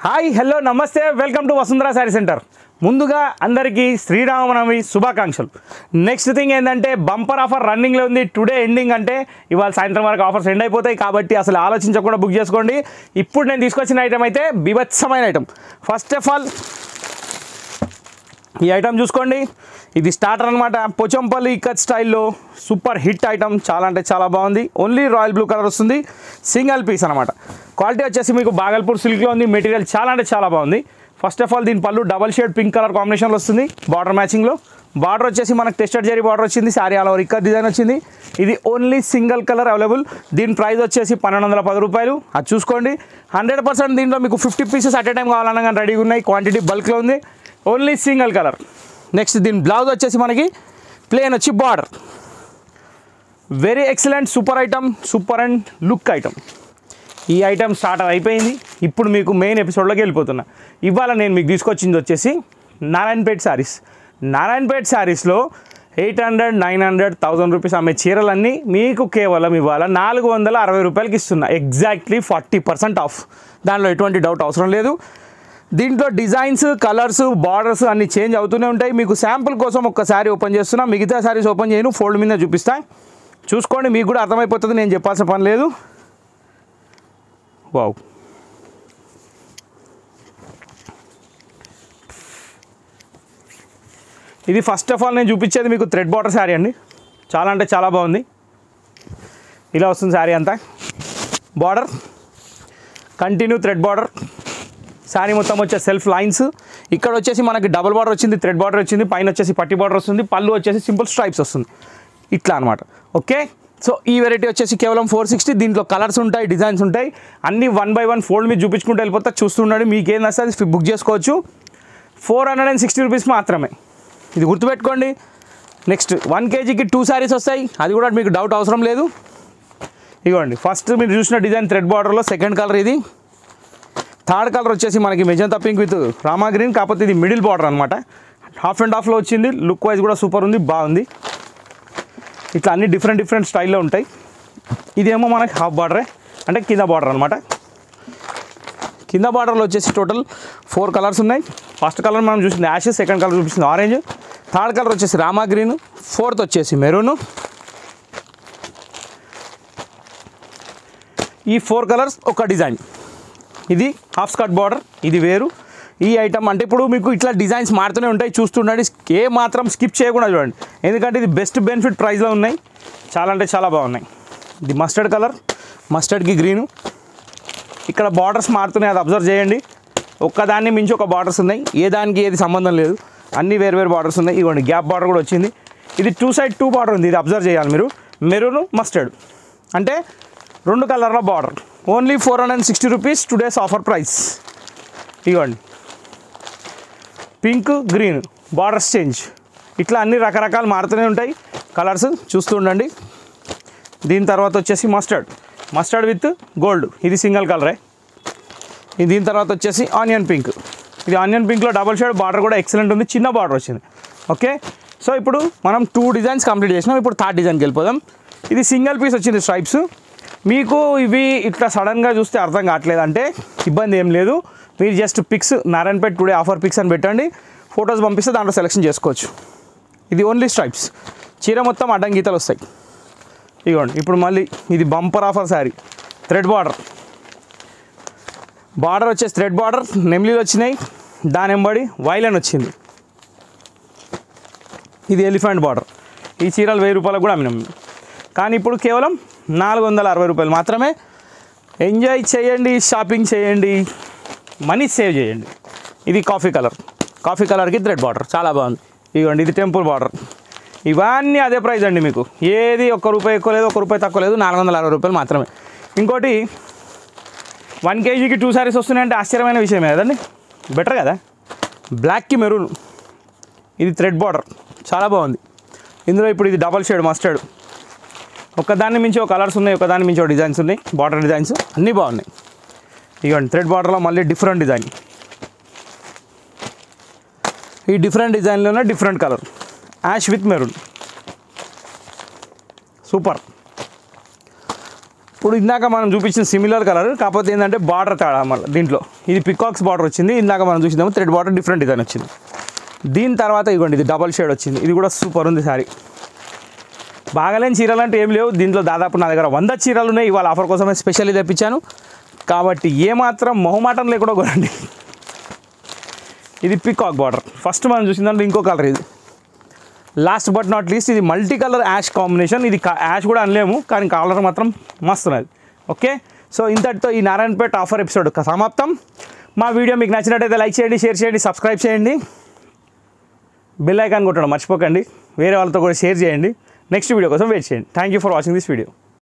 Hi hello నమస్తే welcome to Vasundhara sari centre. ముందుగా అందరికీ శ్రీరామనవమి శుభాకాంక్షలు. నెక్స్ట్ థింగ్ ఏంటంటే బంపర్ ఆఫర్ రన్నింగ్లో ఉంది. టుడే ఎండింగ్ అంటే ఇవాళ సాయంత్రం వరకు ఆఫర్స్ ఎండ్ అయిపోతాయి కాబట్టి అసలు ఆలోచించకుండా బుక్ చేసుకోండి. ఇప్పుడు నేను తీసుకొచ్చిన ఐటమ్ అయితే బీభత్సమైన ఐటమ్. ఫస్ట్ ఆఫ్ ఆల్ ఈ ఐటమ్ చూసుకోండి. ఇది స్టార్టర్ అనమాట. పోచంపల్లి ఇక్కత్ స్టైల్లో సూపర్ హిట్ ఐటమ్. చాలా అంటే చాలా బాగుంది. ఓన్లీ రాయల్ బ్లూ కలర్ వస్తుంది. సింగిల్ పీస్ అనమాట. క్వాలిటీ వచ్చేసి మీకు బాగల్పూర్ సిల్క్లో ఉంది. మెటీరియల్ చాలా అంటే చాలా బాగుంది. ఫస్ట్ ఆఫ్ ఆల్ దీని పళ్ళు డబల్ షేడ్ పింక్ కలర్ కాంబినేషన్లో వస్తుంది. బార్డర్ మ్యాచింగ్లో. బార్డర్ వచ్చేసి మనకు టెస్టెడ్ జరీ బార్డర్ వచ్చింది. Sari all over ikat design వచ్చింది. ఇది ఓన్లీ సింగిల్ కలర్ అవైలబుల్. దీని ప్రైస్ వచ్చేసి 1210 రూపాయలు. అది చూసుకోండి. 100% దీంట్లో మీకు 50 పీసెస్ అట్ ఏ టైం కావాలన్నా కానీ రెడీగా ఉన్నాయి. క్వాంటిటీ బల్క్లో ఉంది. Only single colour. నెక్స్ట్ దీని బ్లౌజ్ వచ్చేసి మనకి ప్లేన్ వచ్చి border. Very excellent super item, super and look item. ఈ ఐటమ్ స్టార్టర్ అయిపోయింది. ఇప్పుడు మీకు మెయిన్ ఎపిసోడ్లోకి వెళ్ళిపోతున్నా. ఇవాళ నేను మీకు తీసుకొచ్చింది వచ్చేసి నారాయణపేట్ శారీస్. నారాయణపేట్ శారీస్లో 800, 900, 1000 రూపీస్ అమ్మే చీరలన్నీ మీకు కేవలం ఇవాళ 460 రూపాయలకి ఇస్తున్నా. Exactly 40% of. దానిలో ఎటువంటి డౌట్ అవసరం లేదు. దీంట్లో డిజైన్స్, కలర్స్, బార్డర్స్ అన్నీ చేంజ్ అవుతూనే ఉంటాయి. మీకు శాంపుల్ కోసం ఒక్కసారి ఓపెన్ చేస్తున్నా. మిగతా శారీస్ ఓపెన్ చేయను, ఫోల్డ్ మీద చూపిస్తా. చూసుకోండి, మీకు కూడా అర్థమైపోతుంది. నేను చెప్పాల్సిన పని లేదు. వావ్, ఇది ఫస్ట్ ఆఫ్ ఆల్ నేను చూపించేది మీకు థ్రెడ్ బార్డర్ శారీ అండి. చాలా అంటే చాలా బాగుంది. ఇలా వస్తుంది శారీ అంతా. Border continue thread border. Sari మొత్తం వచ్చే సెల్ఫ్ లైన్స్. ఇక్కడ వచ్చేసి మనకి డబుల్ బార్డర్ వచ్చింది, థ్రెడ్ బార్డర్ వచ్చింది. పైన వచ్చేసి పట్టి బార్డర్ వస్తుంది. పళ్ళు వచ్చేసి సింపుల్ స్ట్రైప్స్ వస్తుంది. ఇట్లా అనమాట. ఓకే, సో ఈ వెరైటీ వచ్చేసి కేవలం 460. దీంట్లో కలర్స్ ఉంటాయి, డిజైన్స్ ఉంటాయి. అన్నీ 1 by 1 ఫోల్డ్ మీద చూపించుకుంటూ వెళ్ళిపోతా. చూస్తుండండి, మీకు ఏం వస్తుంది బుక్ చేసుకోవచ్చు. 460 రూపీస్ మాత్రమే. ఇది గుర్తుపెట్టుకోండి. నెక్స్ట్ 1 kgకి 2 శారీస్ వస్తాయి. అది కూడా మీకు డౌట్ అవసరం లేదు. ఇవ్వండి, ఫస్ట్ మీరు చూసిన డిజైన్ థ్రెడ్ బార్డర్లో సెకండ్ కలర్ ఇది. థర్డ్ కలర్ వచ్చేసి మనకి magenta pink with Rama green. కాకపోతే ఇది మిడిల్ బార్డర్ అనమాట. హాఫ్ అండ్ హాఫ్లో వచ్చింది. లుక్ వైజ్ కూడా సూపర్ ఉంది, బాగుంది. ఇట్లా అన్ని డిఫరెంట్ స్టైల్లో ఉంటాయి. ఇదేమో మనకి హాఫ్ బార్డరే, అంటే కింద బార్డర్ అనమాట. కింద బార్డర్లో వచ్చేసి టోటల్ 4 కలర్స్ ఉన్నాయి. ఫస్ట్ కలర్ మనం చూసింది యాష్, సెకండ్ కలర్ చూపిస్తుంది ఆరెంజ్, థర్డ్ కలర్ వచ్చేసి రామా గ్రీన్, ఫోర్త్ వచ్చేసి మెరూన్. ఈ 4 కలర్స్ ఒక డిజైన్. ఇది హాఫ్ స్కర్ట్ బార్డర్, ఇది వేరు. ఈ ఐటమ్ అంటే ఇప్పుడు మీకు ఇట్లా డిజైన్స్ మారుతూనే ఉంటాయి. చూస్తుండండి, ఏ మాత్రం స్కిప్ చేయకుండా చూడండి. ఎందుకంటే ఇది బెస్ట్ బెనిఫిట్ ప్రైస్లో ఉన్నాయి. చాలా అంటే చాలా బాగున్నాయి. ఇది మస్టర్డ్ కలర్, మస్టర్డ్కి గ్రీను. ఇక్కడ బార్డర్స్ మారుతున్నాయి, అది అబ్జర్వ్ చేయండి. ఒక్కదాన్ని మించి ఒక బార్డర్స్ ఉన్నాయి. ఏ దానికి ఏది సంబంధం లేదు, అన్నీ వేరు బార్డర్స్ ఉన్నాయి. ఇవ్వండి, గ్యాప్ బార్డర్ కూడా వచ్చింది. ఇది 2 side 2 బార్డర్ ఉంది. ఇది అబ్జర్వ్ చేయాలి మీరు. మెరూన్, మస్టర్డ్ అంటే 2 కలర్ల border. Only 460 rupees today's offer price. ఇవ్వండి, పింక్, గ్రీన్ బార్డర్స్ చేంజ్. ఇట్లా అన్ని రకరకాలు మారుతూనే ఉంటాయి కలర్స్. చూస్తూ ఉండండి. దీని తర్వాత వచ్చేసి మస్టర్డ్ విత్ గోల్డ్. ఇది సింగిల్ కలరే. దీని తర్వాత వచ్చేసి ఆనియన్ పింక్. ఇది ఆనియన్ పింక్లో డబల్ షేడ్ బార్డర్ కూడా ఎక్సలెంట్ ఉంది. చిన్న బార్డర్ వచ్చింది. ఓకే, సో ఇప్పుడు మనం 2 డిజైన్స్ కంప్లీట్ చేసినాం. ఇప్పుడు థర్డ్ డిజైన్కి వెళ్ళిపోదాం. ఇది సింగిల్ పీస్ వచ్చింది స్ట్రైప్స్. మీకు ఇవి ఇట్లా సడన్గా చూస్తే అర్థం కావట్లేదు అంటే ఇబ్బంది ఏం లేదు. మీరు just pics Narayanpet today offer pics అని పెట్టండి, ఫొటోస్ పంపిస్తే దాంట్లో సెలెక్షన్ చేసుకోవచ్చు. ఇది ఓన్లీ స్ట్రైప్స్. చీర మొత్తం అడ్డం గీతలు వస్తాయి. ఇదిగోండి, ఇప్పుడు మళ్ళీ ఇది bumper offer sari. Thread border వచ్చేసి థ్రెడ్ బార్డర్ నెమ్లీలు వచ్చినాయి. దాని వెంబడి వైలెన్ వచ్చింది. ఇది ఎలిఫెంట్ బార్డర్. ఈ చీరలు 1000 రూపాయలకు కూడా అమ్మినాం. కానీ ఇప్పుడు కేవలం 460 రూపాయలు మాత్రమే. ఎంజాయ్ చేయండి, షాపింగ్ చేయండి, మనీ సేవ్ చేయండి. ఇది కాఫీ కలర్కి థ్రెడ్ బార్డర్ చాలా బాగుంది. ఇవ్వండి, ఇది టెంపుల్ బార్డర్. ఇవన్నీ అదే ప్రైస్ అండి. మీకు ఏది ₹1 ఎక్కువ లేదు, ₹1 తక్కువ లేదు. 460 రూపాయలు మాత్రమే. ఇంకోటి 1 kgకి 2 శారీస్ వస్తున్నాయంటే ఆశ్చర్యమైన విషయమే కదండి. బెటర్ కదా. బ్లాక్కి మెరూన్. ఇది థ్రెడ్ బార్డర్ చాలా బాగుంది. ఇందులో ఇప్పుడు ఇది డబల్ షేడ్ మస్టర్డ్. ఒకదాన్ని మించి ఒక కలర్స్ ఉన్నాయి, ఒకదాన్ని మించి ఒక డిజైన్స్ ఉన్నాయి. బార్డర్ డిజైన్స్ అన్నీ బాగున్నాయి. ఇవ్వండి, థ్రెడ్ బార్డర్లో మళ్ళీ డిఫరెంట్ డిజైన్. ఈ డిఫరెంట్ డిజైన్లోనే different colour ash with maroon. Super. ఇప్పుడు ఇందాక మనం చూపించిన సిమిలర్ కలర్, కాకపోతే ఏంటంటే బార్డర్ తేడా మళ్ళీ దీంట్లో. ఇది పికాక్స్ బార్డర్ వచ్చింది, ఇందాక మనం చూసినాము థ్రెడ్ బార్డర్ డిఫరెంట్ డిజైన్ వచ్చింది. దీని తర్వాత ఇదిగోండి ఇది డబల్ షేడ్ వచ్చింది, ఇది కూడా సూపర్ ఉంది సారీ. బాగాలేని చీరలు అంటే ఏం లేవు దీంట్లో, దాదాపు నా దగ్గర 100 చీరలు ఉన్నాయి. ఇవాళ ఆఫర్ కోసమే స్పెషల్లీ తెప్పించాను కాబట్టి ఏమాత్రం మొహమాటం లేకుండా కొనండి. ఇది పికాక్ బార్డర్. ఫస్ట్ మనం చూసిందంటే ఇంకో కలర్ ఇది. లాస్ట్ బట్ నాట్ లీస్ట్ ఇది మల్టీ కలర్ యాష్ కాంబినేషన్. ఇది యాష్ కూడా అనలేము కానీ కలర్ మాత్రం మస్తున్నది. ఓకే, సో ఇంతటితో ఈ నారాయణపేట ఆఫర్ ఎపిసోడ్ సమాప్తం. మా వీడియో మీకు నచ్చినట్టయితే లైక్ చేయండి, షేర్ చేయండి, సబ్స్క్రైబ్ చేయండి, బెల్ ఐకాన్ కొట్టడం మర్చిపోకండి. వేరే వాళ్ళతో కూడా షేర్ చేయండి. నెక్స్ట్ వీడియో కోసం వెయిట్ చేయండి. Thank you for watching this video.